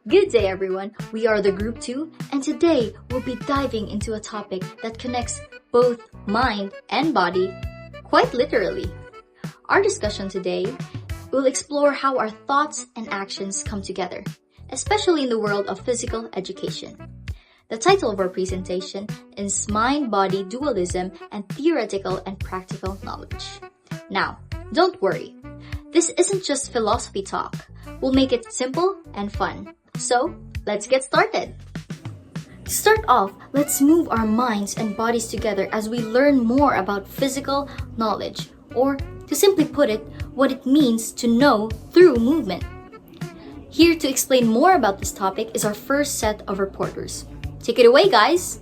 Good day, everyone. We are the Group 2, and today we'll be diving into a topic that connects both mind and body, quite literally. Our discussion today will explore how our thoughts and actions come together, especially in the world of physical education. The title of our presentation is Mind-Body Dualism and Theoretical and Practical Knowledge. Now, don't worry. This isn't just philosophy talk. We'll make it simple and fun. So, let's get started. To start off, let's move our minds and bodies together as we learn more about physical knowledge, or to simply put it, what it means to know through movement. Here to explain more about this topic is our first set of reporters. Take it away, guys!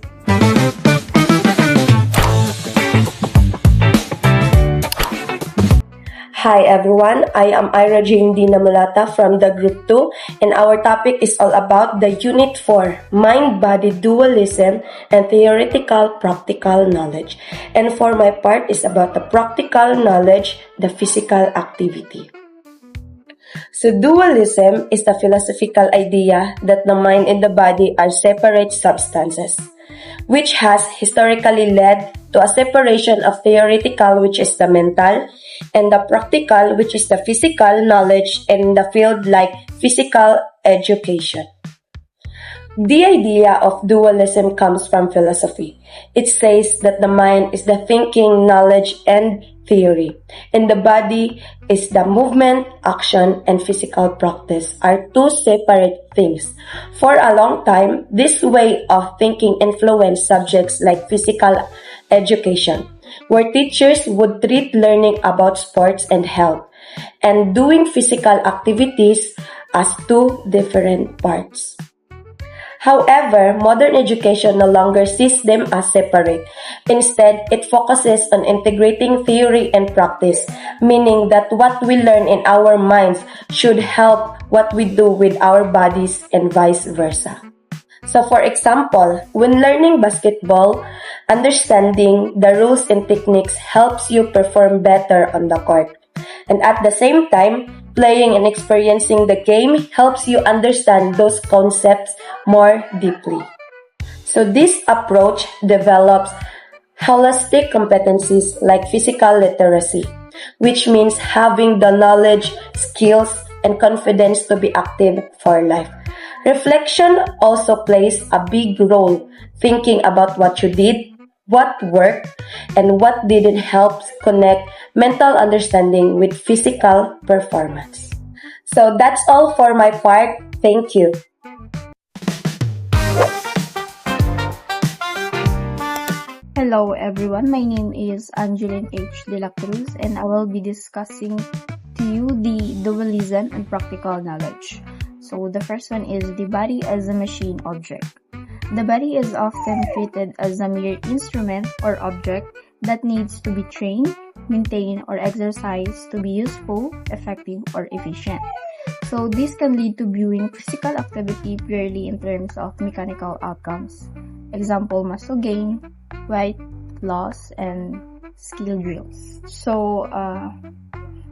Hi everyone, I am Ira Jane D. Namulata from the Group 2 and our topic is all about the Unit 4, Mind-Body Dualism and Theoretical Practical Knowledge. And for my part is about the practical knowledge, the physical activity. So dualism is the philosophical idea that the mind and the body are separate substances, which has historically led to a separation of theoretical, which is the mental, and the practical, which is the physical knowledge in the field like physical education. The idea of dualism comes from philosophy. It says that the mind is the thinking, knowledge, and theory, and the body is the movement, action, and physical practice are two separate things. For a long time, this way of thinking influenced subjects like physical education, where teachers would treat learning about sports and health, and doing physical activities as two different parts. However, modern education no longer sees them as separate. Instead, it focuses on integrating theory and practice, meaning that what we learn in our minds should help what we do with our bodies and vice versa. So for example, when learning basketball, understanding the rules and techniques helps you perform better on the court. And at the same time, playing and experiencing the game helps you understand those concepts more deeply. So this approach develops holistic competencies like physical literacy, which means having the knowledge, skills, and confidence to be active for life. Reflection also plays a big role, thinking about what you did, what worked, and what didn't help connect mental understanding with physical performance. So that's all for my part. Thank you. Hello everyone, my name is Angeline H. De La Cruz and I will be discussing to you the dualism and practical knowledge. So the first one is the body as a machine object. The body is often treated as a mere instrument or object that needs to be trained, maintained, or exercised to be useful, effective, or efficient. So this can lead to viewing physical activity purely in terms of mechanical outcomes. Example, muscle gain, weight loss, and skill drills. So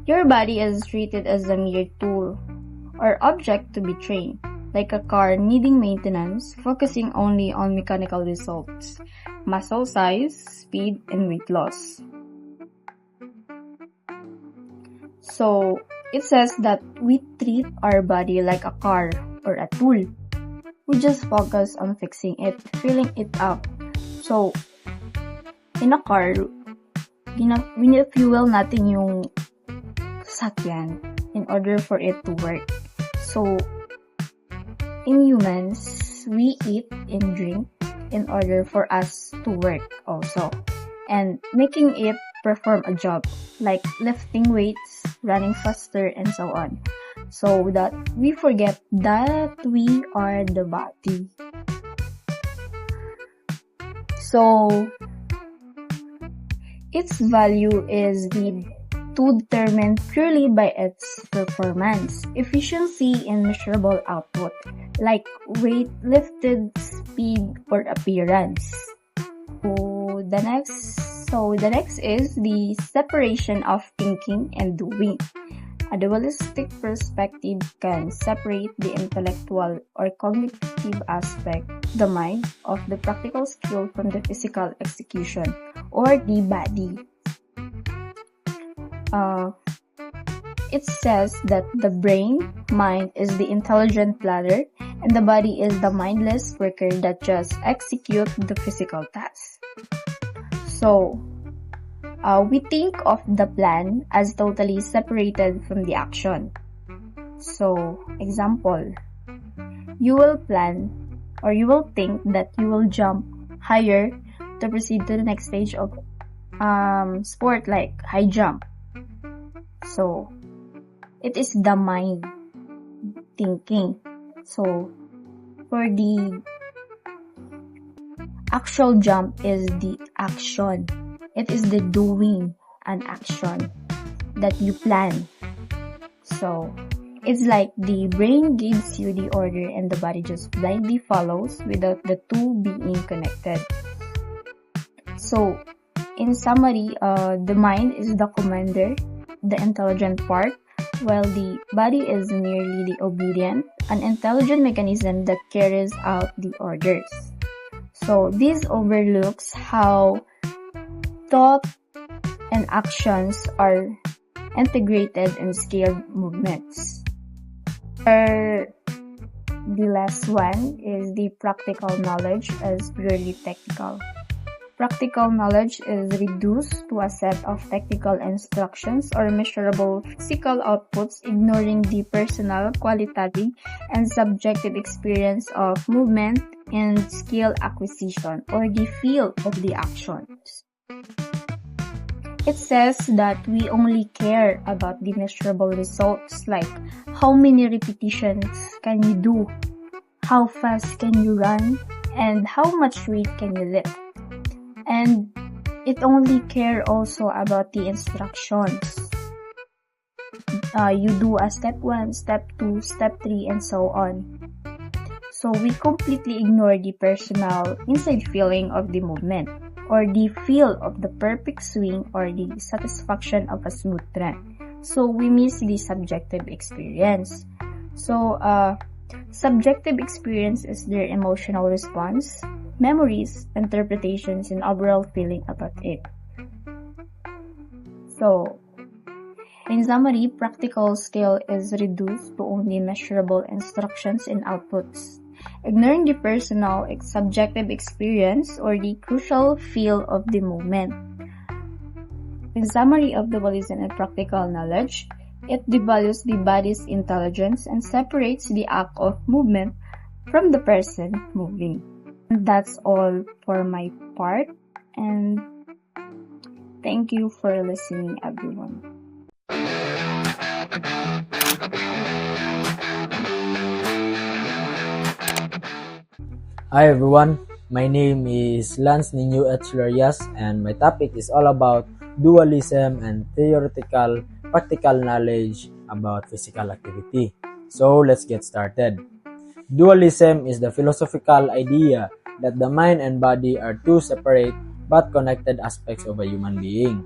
your body is treated as a mere tool or object to be trained, like a car needing maintenance, focusing only on mechanical results, muscle size, speed, and weight loss. So, it says that we treat our body like a car or a tool. We just focus on fixing it, filling it up. So, in a car, fuel natin yung sasakyan in order for it to work. So, in humans, we eat and drink in order for us to work also, and making it perform a job like lifting weights, running faster, and so on. So that we forget that we are the body. So its value is to determine purely by its performance, efficiency, and measurable output, like weight lifted, speed, or appearance. So the next is the separation of thinking and doing. A dualistic perspective can separate the intellectual or cognitive aspect, the mind, of the practical skill from the physical execution, or the body. It says that the brain, mind, is the intelligent planner, and the body is the mindless worker that just executes the physical task. So, we think of the plan as totally separated from the action. So, example, you will plan or you will think that you will jump higher to proceed to the next stage of sport like high jump. So, it is the mind thinking. So, for the actual jump is the action. It is the doing an action that you plan. So, it's like the brain gives you the order and the body just blindly follows without the two being connected. So, in summary, the mind is the commander, the intelligent part, while the body is merely the obedient, an intelligent mechanism that carries out the orders. So, this overlooks how thought and actions are integrated in scaled movements. The last one is the practical knowledge as purely technical. Practical knowledge is reduced to a set of technical instructions or measurable physical outputs, ignoring the personal, qualitative, and subjective experience of movement and skill acquisition, or the feel of the actions. It says that we only care about the measurable results, like how many repetitions can you do, how fast can you run, and how much weight can you lift. And it only care also about the instructions. You do a step 1, step 2, step 3, and so on. So we completely ignore the personal inside feeling of the movement, or the feel of the perfect swing, or the satisfaction of a smooth run. So we miss the subjective experience. So subjective experience is their emotional response, memories, interpretations, and overall feeling about it. So, in summary, practical skill is reduced to only measurable instructions and outputs, ignoring the personal, subjective experience or the crucial feel of the movement. In summary of dualism and practical knowledge, it devalues the body's intelligence and separates the act of movement from the person moving. And that's all for my part, and thank you for listening, everyone. Hi everyone, my name is Lance Nino Etlerias, and my topic is all about dualism and theoretical practical knowledge about physical activity. So let's get started. Dualism is the philosophical idea that the mind and body are two separate but connected aspects of a human being.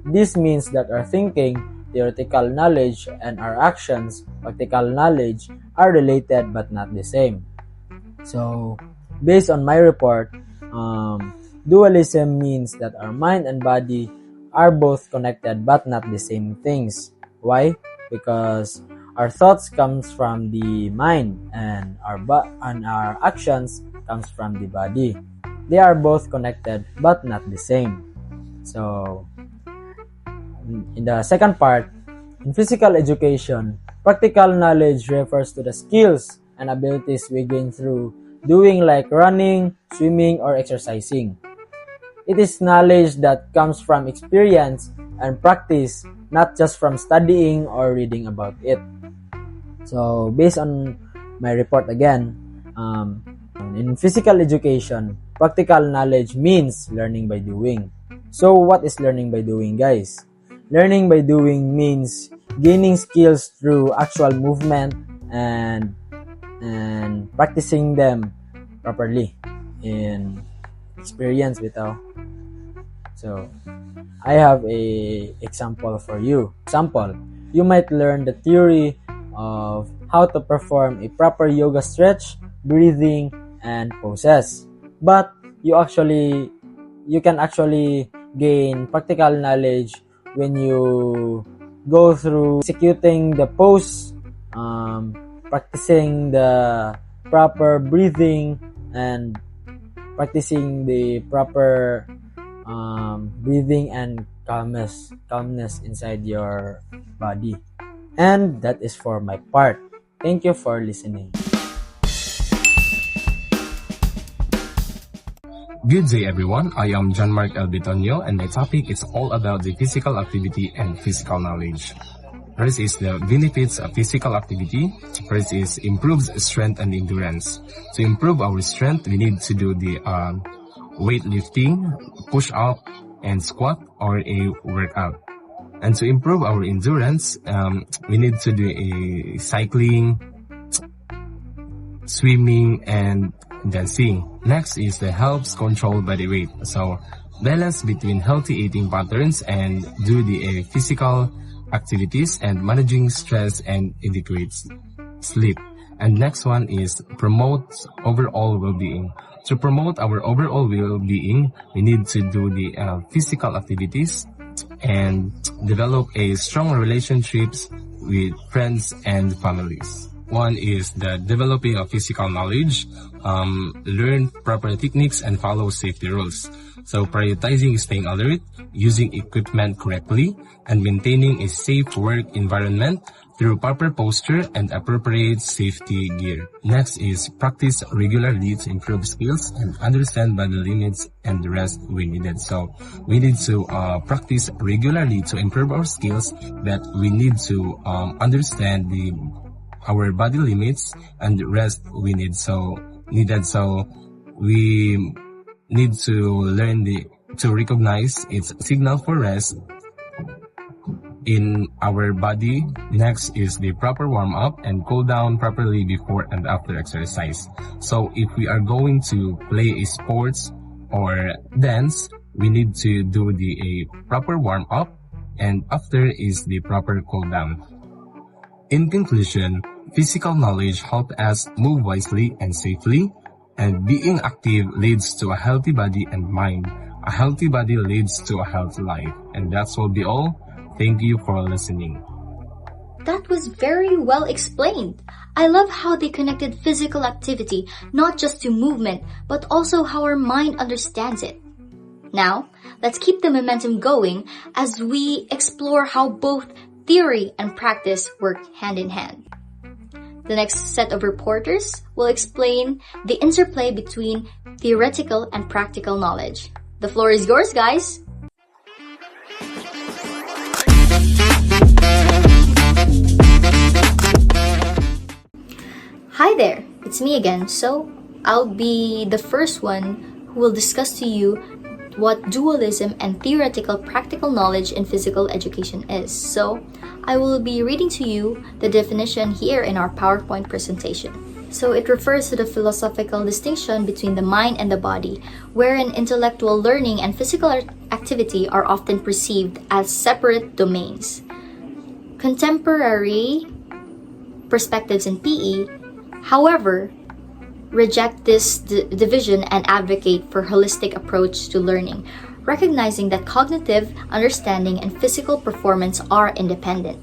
This means that our thinking, theoretical knowledge, and our actions, practical knowledge, are related but not the same. So, based on my report, dualism means that our mind and body are both connected but not the same things. Why? Because our thoughts comes from the mind and our actions comes from the body. They are both connected but not the same. So, in the second part, in physical education, practical knowledge refers to the skills and abilities we gain through doing, like running, swimming, or exercising. It is knowledge that comes from experience and practice, not just from studying or reading about it. So, based on my report again, in physical education, practical knowledge means learning by doing. So, what is learning by doing, guys? Learning by doing means gaining skills through actual movement and practicing them properly in experience bitaw. So, I have a example for you. Example, you might learn the theory of how to perform a proper yoga stretch, breathing, and poses. But you can actually gain practical knowledge when you go through executing the pose, practicing the proper breathing, and practicing the proper breathing and calmness inside your body. And that is for my part. Thank you for listening. Good day everyone, I am John Mark Albitonio and my topic is all about the physical activity and physical knowledge. First is the benefits of physical activity. First is improves strength and endurance. To improve our strength, we need to do the weightlifting, push up, and squat or a workout. And to improve our endurance, we need to do a cycling, swimming, and dancing. Next is the helps control body weight. So balance between healthy eating patterns and do the physical activities and managing stress and adequate sleep. And next one is promote overall well-being. To promote our overall well-being, we need to do the physical activities and develop a strong relationships with friends and families. One is the developing of physical knowledge, learn proper techniques and follow safety rules. So prioritizing staying alert, using equipment correctly, and maintaining a safe work environment through proper posture and appropriate safety gear. Next is practice regularly to improve skills and understand body limits and the rest we needed. So we need to practice regularly to improve our skills, but we need to understand our body limits and the rest we need. So we need to learn to recognize its signal for rest in our body. Next is the proper warm up and cool down properly before and after exercise. So if we are going to play a sports or dance, we need to do a proper warm up, and after is the proper cool down. In conclusion, physical knowledge helps us move wisely and safely, and being active leads to a healthy body and mind. A healthy body leads to a healthy life. And that will be all. Thank you for listening. That was very well explained. I love how they connected physical activity not just to movement, but also how our mind understands it. Now, let's keep the momentum going as we explore how both theory and practice work hand in hand. The next set of reporters will explain the interplay between theoretical and practical knowledge. The floor is yours, guys. Hi there, it's me again. So I'll be the first one who will discuss to you what dualism and theoretical practical knowledge in physical education is. So I will be reading to you the definition here in our PowerPoint presentation. So it refers to the philosophical distinction between the mind and the body, wherein intellectual learning and physical activity are often perceived as separate domains. Contemporary perspectives in PE, however, reject this division and advocate for holistic approach to learning, recognizing that cognitive understanding and physical performance are independent.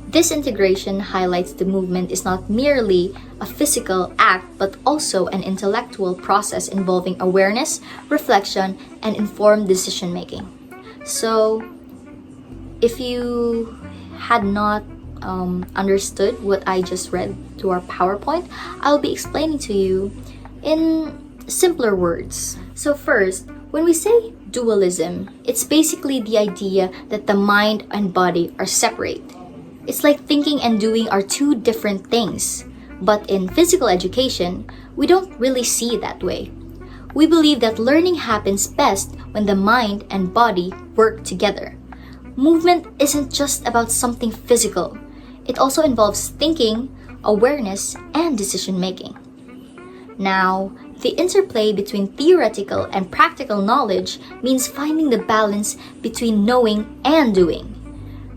This integration highlights the movement is not merely a physical act but also an intellectual process involving awareness, reflection, and informed decision making. So, if you had not understood what I just read to our PowerPoint, I'll be explaining to you in simpler words. So first, when we say dualism, it's basically the idea that the mind and body are separate. It's like thinking and doing are two different things. But in physical education, we don't really see it that way. We believe that learning happens best when the mind and body work together. Movement isn't just about something physical. It also involves thinking, awareness, and decision making. Now, the interplay between theoretical and practical knowledge means finding the balance between knowing and doing.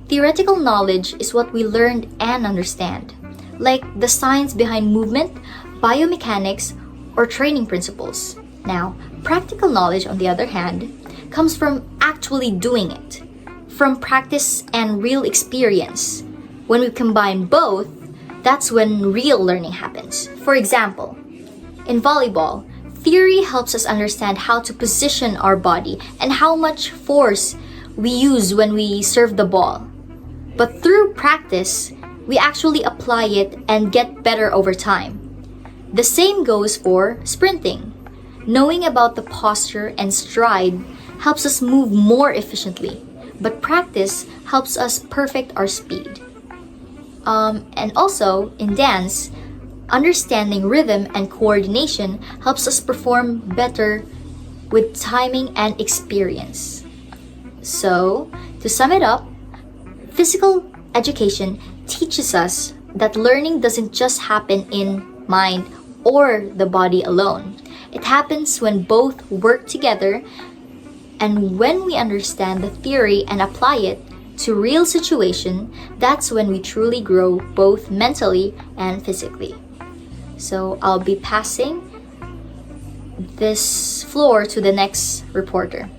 Theoretical knowledge is what we learned and understand, like the science behind movement, biomechanics, or training principles. Now, practical knowledge, on the other hand, comes from actually doing it, from practice and real experience. When we combine both, that's when real learning happens. For example, in volleyball, theory helps us understand how to position our body and how much force we use when we serve the ball. But through practice, we actually apply it and get better over time. The same goes for sprinting. Knowing about the posture and stride helps us move more efficiently, but practice helps us perfect our speed. And also, in dance, understanding rhythm and coordination helps us perform better with timing and experience. So, to sum it up, physical education teaches us that learning doesn't just happen in mind or the body alone. It happens when both work together, and when we understand the theory and apply it to real situation, that's when we truly grow both mentally and physically. So I'll be passing this floor to the next reporter.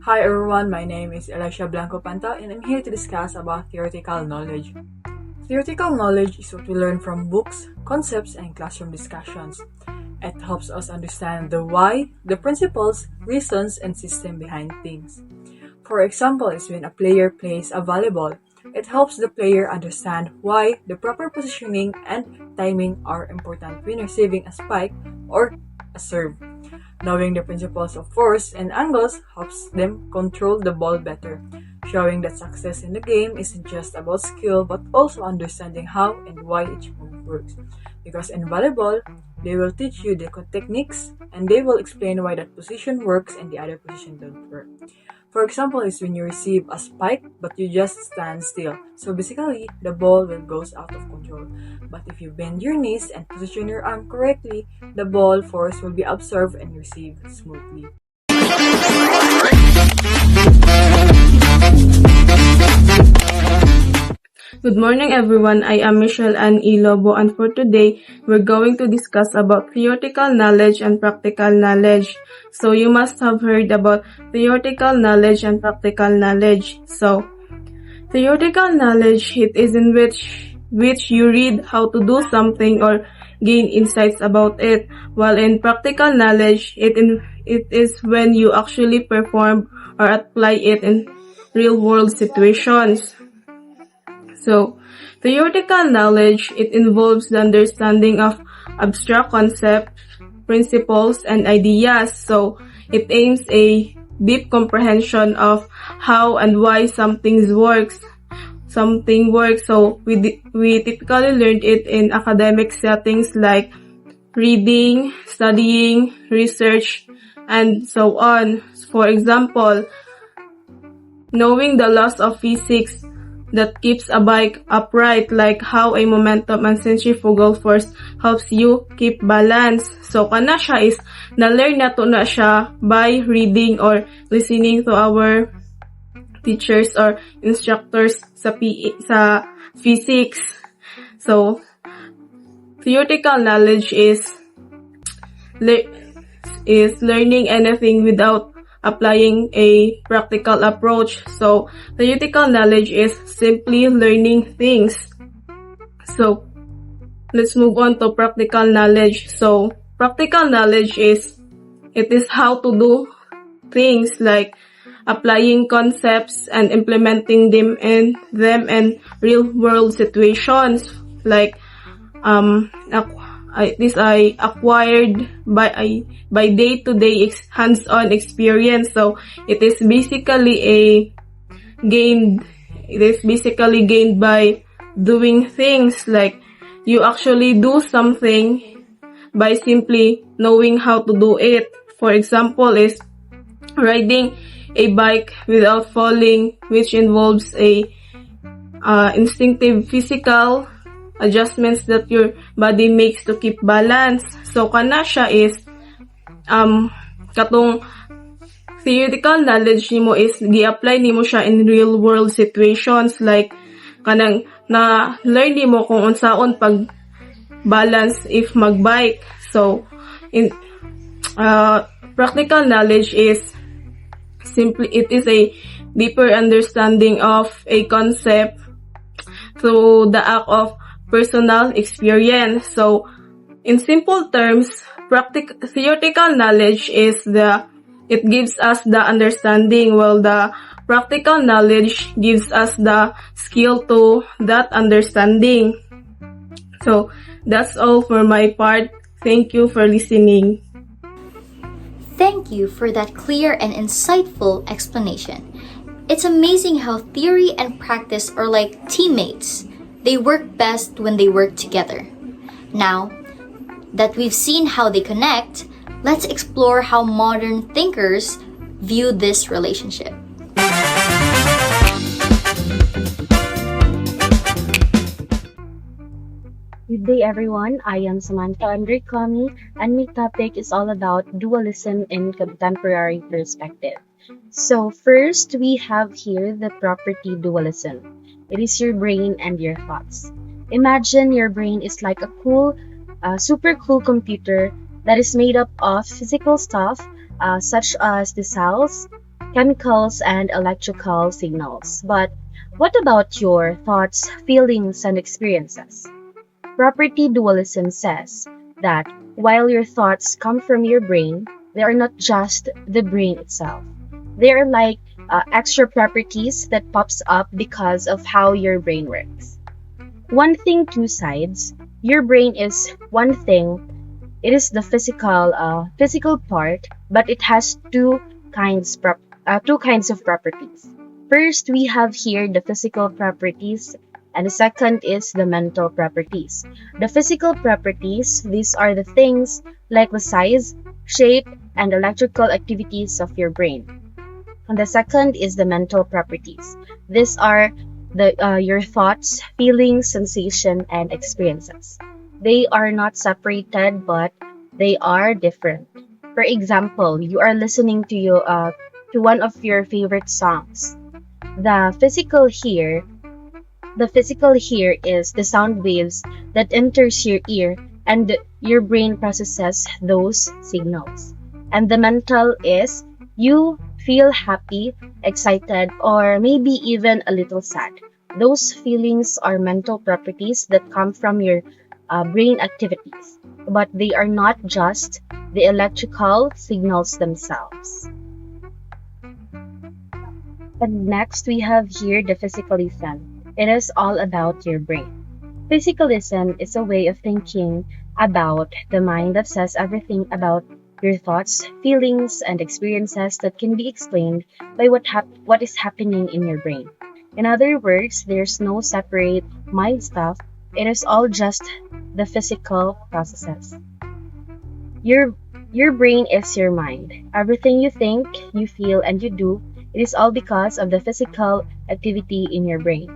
Hi everyone, my name is Elisha Blanco Panta and I'm here to discuss about theoretical knowledge. Theoretical knowledge is what we learn from books, concepts, and classroom discussions. It helps us understand the why, the principles, reasons, and system behind things. For example, is when a player plays a volleyball, it helps the player understand why the proper positioning and timing are important when receiving a spike or a serve. Knowing the principles of force and angles helps them control the ball better, showing that success in the game isn't just about skill but also understanding how and why each move works. Because in volleyball, they will teach you the techniques and they will explain why that position works and the other position don't work. For example, is when you receive a spike but you just stand still. So basically, the ball will goes out of control. But if you bend your knees and position your arm correctly, the ball force will be absorbed and received smoothly. Good morning everyone, I am Michelle Ann Ilobo and for today, we're going to discuss about theoretical knowledge and practical knowledge. So you must have heard about theoretical knowledge and practical knowledge. So, theoretical knowledge, it is in which you read how to do something or gain insights about it, while in practical knowledge, it is when you actually perform or apply it in real world situations. So, theoretical knowledge, it involves the understanding of abstract concepts, principles, and ideas. So, it aims a deep comprehension of how and why something works. So, we typically learned it in academic settings like reading, studying, research, and so on. For example, knowing the laws of physics that keeps a bike upright, like how a momentum and centrifugal force helps you keep balance. So, kana siya is na-learn na to na siya by reading or listening to our teachers or instructors sa physics. So, theoretical knowledge is learning anything without applying a practical approach. So, theoretical knowledge is simply learning things. So, let's move on to practical knowledge. So, practical knowledge is how to do things like applying concepts and implementing them in real world situations. Like, I acquired by day-to-day hands-on experience. So it is basically gained by doing things, like you actually do something by simply knowing how to do it. For example, is riding a bike without falling, which involves a instinctive physical adjustments that your body makes to keep balance. So, kana siya is katong theoretical knowledge nimo is gi-apply nimo siya in real world situations, like kanang na learn nimo kung unsaon pag balance if magbike. So in practical knowledge is simply, it is a deeper understanding of a concept through the act of personal experience. So in simple terms, theoretical knowledge is it gives us the understanding, while the practical knowledge gives us the skill to that understanding. So that's all for my part. Thank you for listening. Thank you for that clear and insightful explanation. It's amazing how theory and practice are like teammates. They work best when they work together. Now that we've seen how they connect, let's explore how modern thinkers view this relationship. Good day, everyone. I am Samantha Andrikami, and my topic is all about dualism in contemporary perspective. So, first, we have here the property dualism. It is your brain and your thoughts. Imagine your brain is like super cool computer that is made up of physical stuff, such as the cells, chemicals, and electrical signals. But what about your thoughts, feelings, and experiences? Property dualism says that while your thoughts come from your brain, they are not just the brain itself. They are like extra properties that pops up because of how your brain works. One thing, two sides. Your brain is one thing. It is the physical part, but it has two kinds of properties. First, we have here the physical properties, and the second is the mental properties. The physical properties, these are the things like the size, shape, and electrical activities of your brain. And the second is the mental properties. These are your thoughts, feelings, sensation, and experiences. They are not separated, but they are different. For example, you are listening to one of your favorite songs. The physical here The physical here is the sound waves that enters your ear and your brain processes those signals. And the mental is you feel happy, excited, or maybe even a little sad. Those feelings are mental properties that come from your brain activities, but they are not just the electrical signals themselves. And next, we have here the physicalism. It is all about your brain. Physicalism is a way of thinking about the mind that says everything about your thoughts, feelings, and experiences that can be explained by what is happening in your brain. In other words, there's no separate mind stuff. It is all just the physical processes. Your brain is your mind. Everything you think, you feel, and you do, it is all because of the physical activity in your brain.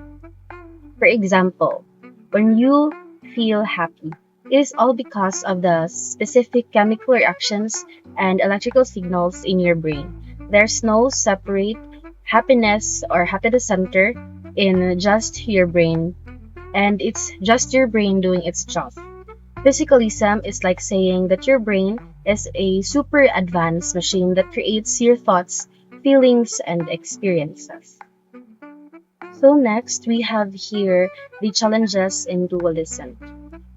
For example, when you feel happy, it is all because of the specific chemical reactions and electrical signals in your brain. There's no separate happiness or happiness center in just your brain, and it's just your brain doing its job. Physicalism is like saying that your brain is a super advanced machine that creates your thoughts, feelings, and experiences. So next, we have here the challenges in dualism.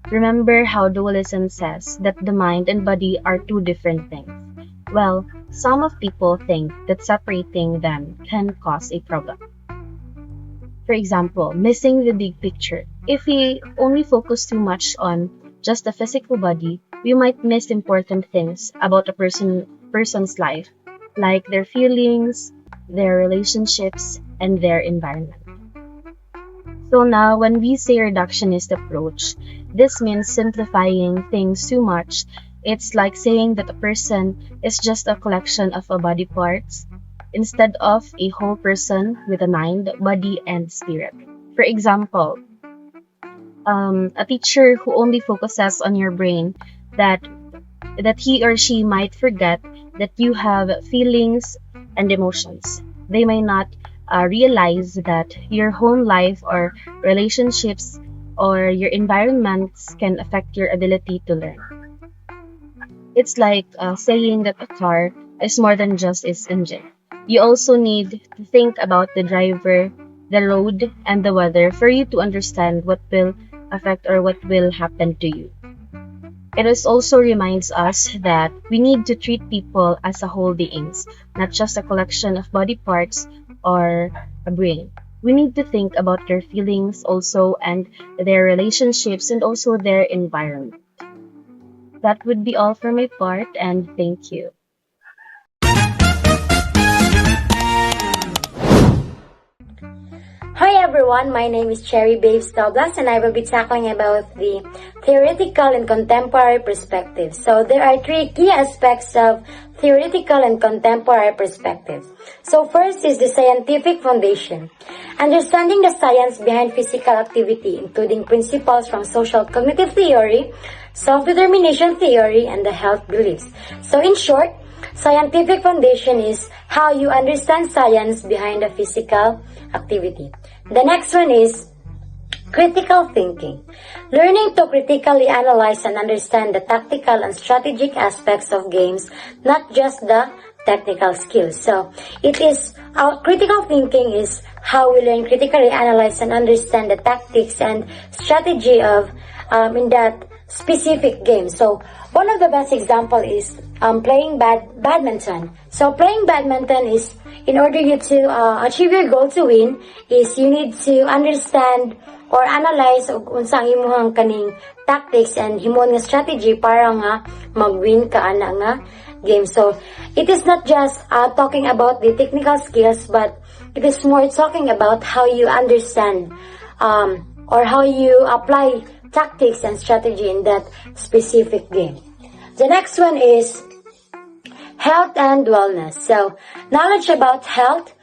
Remember how dualism says that the mind and body are two different things. Well, some of people think that separating them can cause a problem. For example, missing the big picture. If we only focus too much on just the physical body, we might miss important things about a person's life, like their feelings, their relationships, and their environment. So now, when we say reductionist approach, this means simplifying things too much. It's like saying that a person is just a collection of body parts instead of a whole person with a mind, body, and spirit. For example, a teacher who only focuses on your brain, that that he or she might forget that you have feelings and emotions. They may not realize that your home life or relationships or your environments can affect your ability to learn. It's like saying that a car is more than just its engine. You also need to think about the driver, the road, and the weather for you to understand what will affect or what will happen to you. It is also reminds us that we need to treat people as a whole beings, not just a collection of body parts or a brain. We need to think about their feelings also and their relationships and also their environment. That would be all for my part, and thank you. Hi everyone, my name is Cherry Babes Doblas and I will be tackling about the theoretical and contemporary perspective. So there are three key aspects of theoretical and contemporary perspectives. So first is the scientific foundation. Understanding the science behind physical activity, including principles from social cognitive theory, self-determination theory, and the health beliefs. So in short, scientific foundation is how you understand science behind the physical activity. The next one is critical thinking. Learning to critically analyze and understand the tactical and strategic aspects of games, not just the technical skills. So, critical thinking is how we learn critically analyze and understand the tactics and strategy of in that specific game. So, one of the best example is playing badminton. So, playing badminton is in order you to achieve your goal to win is you need to understand or analyze unsang imuhang kaning tactics and himon nga strategy para nga mag-win ka ana nga game. So it is not just talking about the technical skills, but it is more talking about how you understand or how you apply tactics and strategy in that specific game. The next one is health and wellness. So, knowledge about health,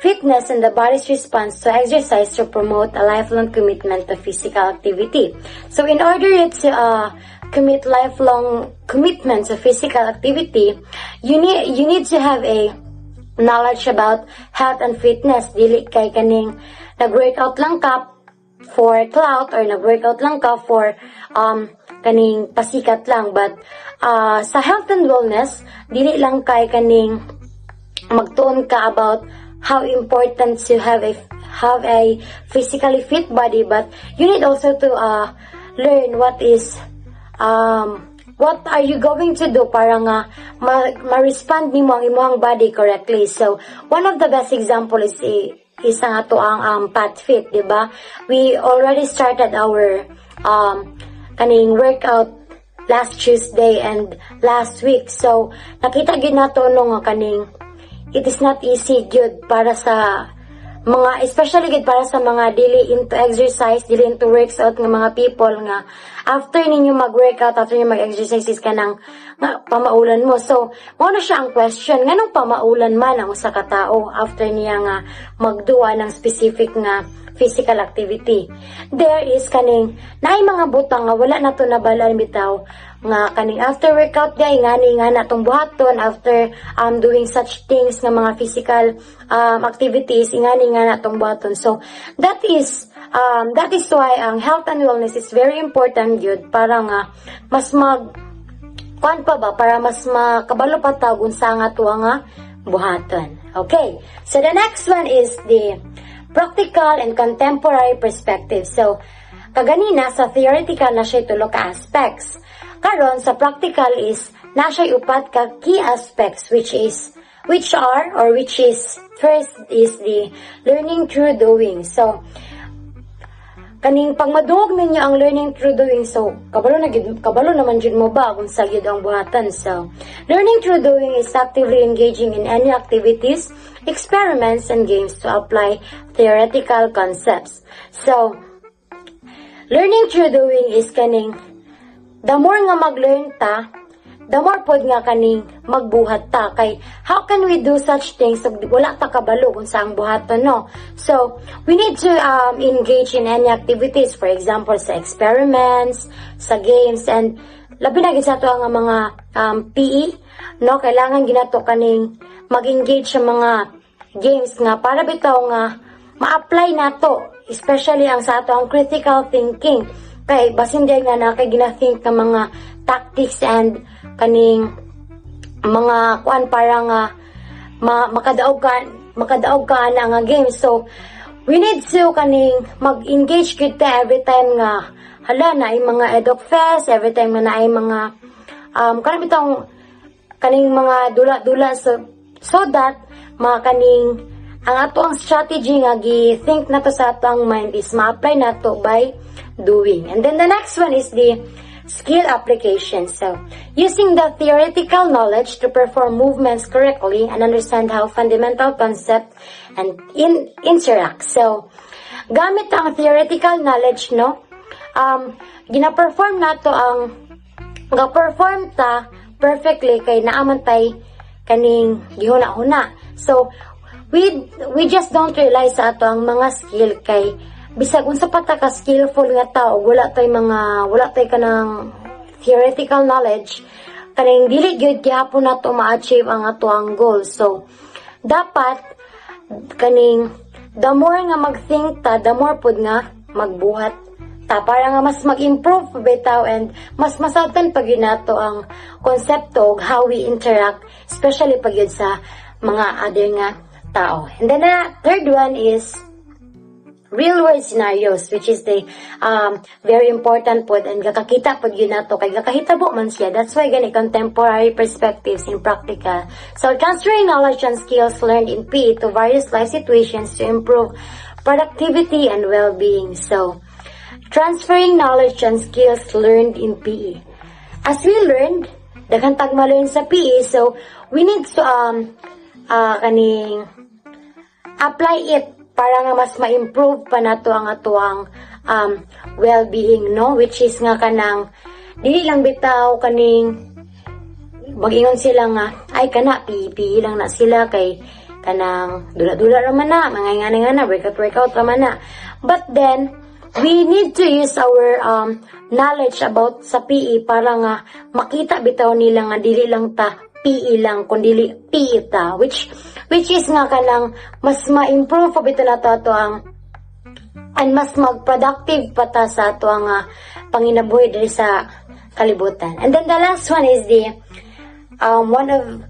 fitness, and the body's response to exercise to promote a lifelong commitment to physical activity. So, in order to commit lifelong commitment to physical activity, you need to have a knowledge about health and fitness. Dili kay kaning nag-workout lang ka for clout or nag-workout lang ka for kaning pasikat lang, but sa health and wellness dili lang kay kaning magtuon ka about how important to have a physically fit body, but you need also to learn what are you going to do para nga ma-respond nimo ang imong body correctly. So one of the best example is ang ato ang Pat Fit, di ba? We already started our kaning workout last Tuesday and last week. So nakita gyud nato nga kaning it is not easy gyud para sa mga, especially gyud para sa mga dili into exercise, dili into workout nga mga people nga after ninyo mag-workout, after ninyo mag-exercise is kanang nga pamaulan mo. So mo na siya ang question, nganong pamaulan man ang usa ka tawo after niya nga magduwa ng specific nga physical activity. There is kaning naay mga butang nga wala na to nabalan bitaw nga kaning after workout gay ngani nga natong buhaton after doing such things nga mga physical activities ingani nga natong buhaton. So that is why ang health and wellness is very important gyud para nga mas para mas makabalo pa ta unsa nga tuwa nga buhaton. Okay, so the next one is the practical and contemporary perspective. So, kaganina sa theoretical na siya tulo ka aspects. Karon sa practical is na siya upat ka key aspects which is first is the learning through doing. So, kaning pag maduog ninyo ang learning through doing, so kabalo naman jud mo ba kung sa gyud ang buhatan. So, learning through doing is actively engaging in any activities, experiments, and games to apply theoretical concepts. So, learning through doing is kaning the more nga mag-learn ta, the more pod nga kaning magbuhat ta. Kay how can we do such things so wala ta kabalo kung saang buhaton, no? So we need to engage in any activities, for example sa experiments, sa games, and labi na gid sa ato nga mga PE, no, kailangan ginato kaning mag-engage sa mga games nga para bitaw nga ma-apply nato, especially ang sa ato ang critical thinking. Kay basin di nga na kay gina-think ng mga tactics and kaning mga kuan para nga makadaog ka na nga game. So we need to kaning mag-engage kita every time nga hala na ay mga eduk fest, every time nga na ay mga kanang bitong kaning mga dula-dula, so that mga kaning ang ato ang strategy nga gi-think nato sa ato ang mind is ma-apply nato by doing. And then the next one is the skill application. So, using the theoretical knowledge to perform movements correctly and understand how fundamental concept and interact. So, gamit ang theoretical knowledge, no, gina-perform nato ga-perform ta perfectly kay naaman tay kaning gihuna-huna. So, we just don't realize sa ato ang mga skill kay bisag unsa pa ta ka skillful nga tao, wala tay kanang theoretical knowledge, kaning dili gyud gyapon nato ma-achieve ang ato ang goal. So dapat kaning the more nga mag-think ta, the more pud nga magbuhat ta para nga mas mag-improve bitaw and mas masabtan pag yun nato ang konsepto og how we interact, especially pag yun sa mga other nga tao. And then third one is real world scenarios, which is the very important pod, and kakakita pod yun nato kay kakahitabo man siya. That's why gani contemporary perspectives in practical. So transferring knowledge and skills learned in PE to various life situations to improve productivity and well-being. So transferring knowledge and skills learned in PE. As we learned, daghang tag ma-learn sa PE, so we need to kaning apply it para nga mas ma-improve pa nato ang atuang well-being, no, which is nga kanang dili lang bitaw kaning mag-ingon sila nga ay kana PE lang na sila kay kanang dula-dula ra man na mga ngana workout ra man na, but then we need to use our knowledge about sa PE para nga makita bitaw nila nga dili lang ta PE lang kundi PE ta, which is nga kanang mas ma-improve pa bitaw nato ato ang and mas mag-productive pa ta sa ato ang panginabuhi diri sa kalibutan. And then the last one is the one of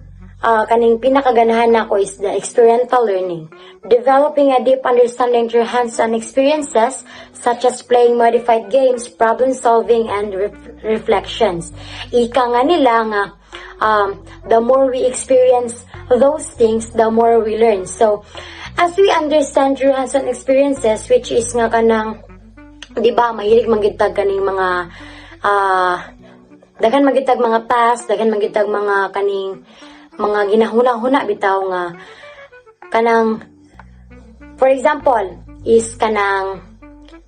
kaning pinakaganahan nako is the experiential learning. Developing a deep understanding through hands-on experiences such as playing modified games, problem solving, and reflections. Ika nga nila nga the more we experience those things, the more we learn. So, as we understand through hands-on experiences, which is nga kanang, di ba, mahilig manggitag kaning mga daghan magitag mga past, daghan magitag mga kaning mga ginahuna-huna bitaw nga kanang, for example is kanang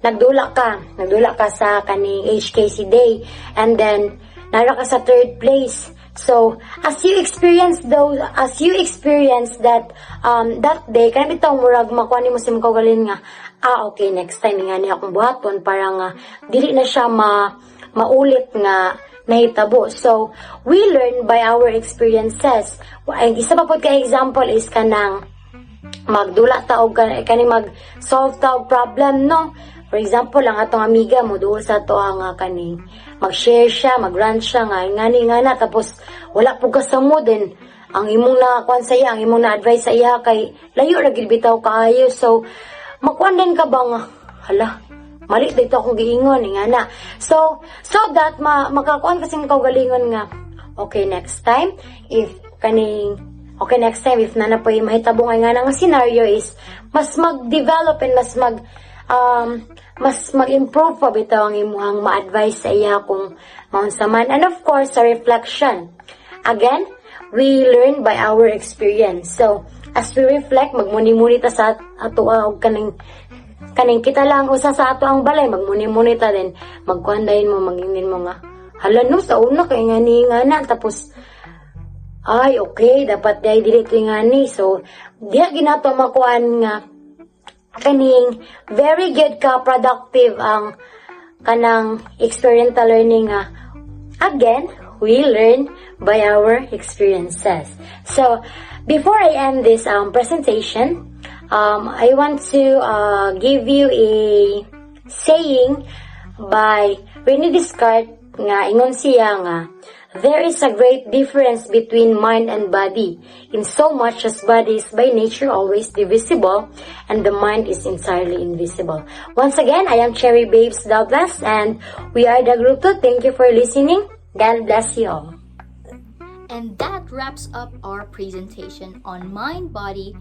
nagdula ka sa kaning HKC day and then nara ka sa third place. So as you experience that that day kana bitaw murag makuha nimo sa kaugalin nga okay, next time nga ni akong buhaton para nga dili na siya maulit nga nahitabo. So, we learn by our experiences. Ang isa pa po ka-example is kanang magdula ta og kani mag-solve ta og problem, no? For example, ang atong amiga mo duol sa to ang kaning mag-share siya, mag-rant siya nga na tapos wala po ka sa mo din. Ang imong na-kuan sa iya, ang imong na-advise sa iya kay layo ra gid bitaw kaayo. So, makuan din ka ba nga hala, mali dito akong giingon nga na. So that makakuan kasi ng kaugalingon nga okay next time if na po yung mahitabo nga nga scenario is mas mag-develop and mas mag-improve pa bitaw ang imuhang ma-advise sa iya kung maunsa man. And of course sa reflection, again we learn by our experience. So as we reflect, magmuni-muni ta sa ato og kaning kita lang usa sa ato ang balay, magmuni-muni ta din, magkuandahin mo, magingin mo nga hala no, sa una kay nga na tapos ay okay, dapat day dili nga ni. So diha ginato makuan nga kaning very good ka productive ang kanang experiential learning nga Again, we learn by our experiences. So, before I end this presentation, I want to give you a saying by Rene Descartes nga ingon siya nga, there is a great difference between mind and body, in so much as body is by nature always divisible, and the mind is entirely invisible. Once again, I am Cherry Babes Douglas, and we are the group 2. Thank you for listening. God bless you all. And that wraps up our presentation on mind-body,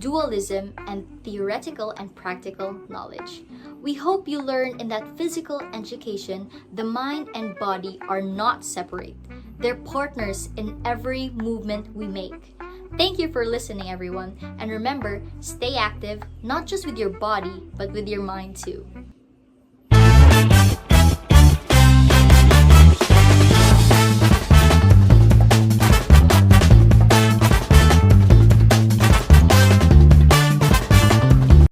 dualism, and theoretical and practical knowledge. We hope you learn in that physical education, the mind and body are not separate. They're partners in every movement we make. Thank you for listening, everyone. And remember, stay active, not just with your body, but with your mind too.